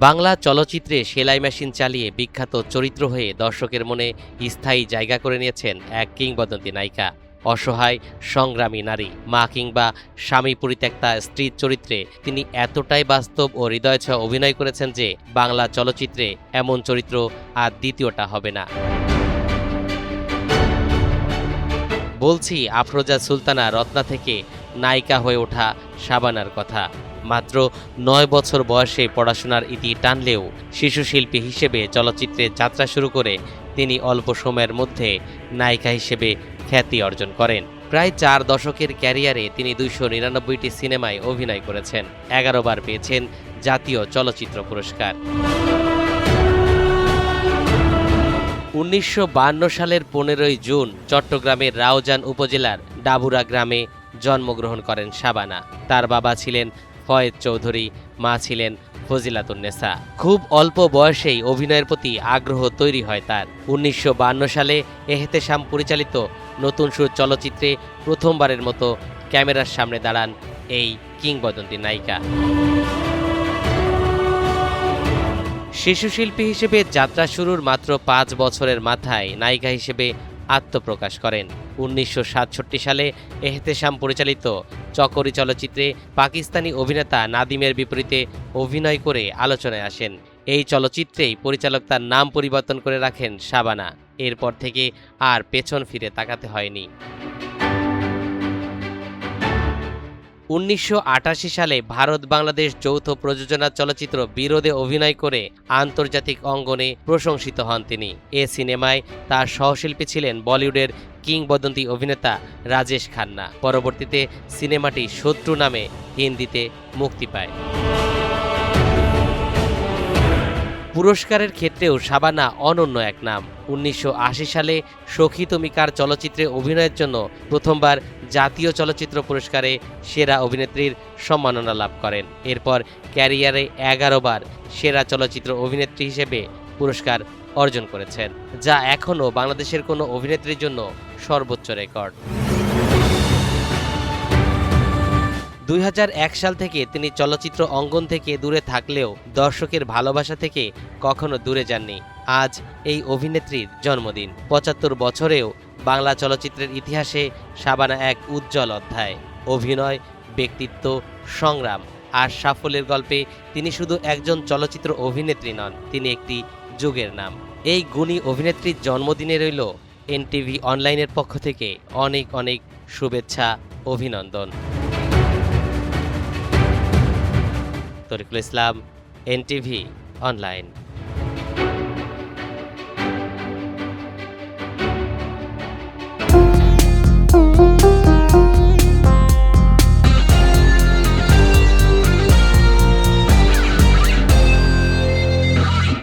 বাংলা চলচ্চিত্রে সেলাই মেশিন চালিয়ে বিখ্যাত চরিত্র হয়ে দর্শকের মনে স্থায়ী জায়গা করে নিয়েছেন এক কিংবদন্তি নায়িকা। অসহায় সংগ্রামী নারী, মা কিংবা স্বামী পরিত্যক্তা স্ত্রীর চরিত্রে তিনি এতটাই বাস্তব ও হৃদয়ছোঁয়া অভিনয় করেছেন যে বাংলা চলচ্চিত্রে এমন চরিত্র আর দ্বিতীয়টা হবে না। বলছি আফরোজা সুলতানা রত্না থেকে নায়িকা হয়ে ওঠা শাবানার কথা। মাত্র ৯ বছর বয়সে পড়াশোনার ইতি টানলেও শিশুশিল্পী হিসেবে চলচ্চিত্রে যাত্রা শুরু করে তিনি অল্প সময়ের মধ্যে নায়িকা হিসেবে খ্যাতি অর্জন করেন। প্রায় ৪ দশকের ক্যারিয়ারে তিনি ২৯৯টি সিনেমায় অভিনয় করেছেন, ১১ বার পেয়েছেন জাতীয় চলচ্চিত্র পুরস্কার। ১৯৫২ সালের ১৫ই জুন চট্টগ্রামের রাউজান উপজেলার ডাবুরা গ্রামে জন্মগ্রহণ করেন শাবানা। তার বাবা ছিলেন ফয়েজ চৌধুরী, মা ছিলেন ফজিলাতুন্নেসা। খুব অল্প বয়সেই অভিনয়ের প্রতি আগ্রহ তৈরি হয় তার। ১৯৫২ সালে এহতেশাম পরিচালিত নতুন সুর চলচ্চিত্রে প্রথমবারের মতো ক্যামেরার সামনে দাঁড়ান এই কিংবদন্তি নায়িকা। শিশুশিল্পী হিসেবে যাত্রা শুরুর মাত্র ৫ বছরের মাথায় নায়িকা হিসেবে আত্মপ্রকাশ করেন। ১৯৬৭ সালে এহতেশাম পরিচালিত চকরি চলচ্চিত্রে পাকিস্তানি অভিনেতা নাদিমের বিপরীতে অভিনয় করে আলোচনায় আসেন। এই চলচ্চিত্রেই পরিচালক তার নাম পরিবর্তন করে রাখেন শাবানা। এরপর থেকে আর পেছন ফিরে তাকাতে হয়নি। ১৯৮৮ সালে ভারত বাংলাদেশ যৌথ প্রযোজনা চলচ্চিত্র বিরোধে অভিনয় করে আন্তর্জাতিক অঙ্গনে প্রশংসিত হন তিনি। এ সিনেমায় তার সহশিল্পী ছিলেন বলিউডের কিংবদন্তি অভিনেতা রাজেশ খান্না। পরবর্তীতে সিনেমাটি শত্রু নামে হিন্দিতে মুক্তি পায়। পুরস্কারের ক্ষেত্রেও শাবানা অনন্য এক নাম। ১৯৮০ সালে সখী তুমিকার চলচ্চিত্রে অভিনয়ের জন্য প্রথমবার জাতীয় চলচ্চিত্র পুরস্কারে সেরা অভিনেত্রীর সম্মাননা লাভ করেন। এরপর ক্যারিয়ারে ১১ বার সেরা চলচ্চিত্র অভিনেত্রী হিসেবে পুরস্কার অর্জন করেছেন, যা এখনও বাংলাদেশের কোনো অভিনেত্রীর জন্য সর্বোচ্চ রেকর্ড। ২০০১ সাল থেকে তিনি চলচ্চিত্র অঙ্গন থেকে দূরে থাকলেও দর্শকের ভালোবাসা থেকে কখনো দূরে যাননি। আজ এই অভিনেত্রীর জন্মদিন। ৭৫ বছরেও বাংলা চলচ্চিত্রের ইতিহাসে শাবানা এক উজ্জ্বল অধ্যায়। অভিনয়, ব্যক্তিত্ব, সংগ্রাম আর সাফল্যের গল্পে তিনি শুধু একজন চলচ্চিত্র অভিনেত্রী নন, তিনি একটি যুগের নাম। এই গুণী অভিনেত্রীর জন্মদিনে রইল এনটিভি অনলাইনের পক্ষ থেকে অনেক অনেক শুভেচ্ছা, অভিনন্দন। তরিকুল ইসলাম, এনটিভি অনলাইন।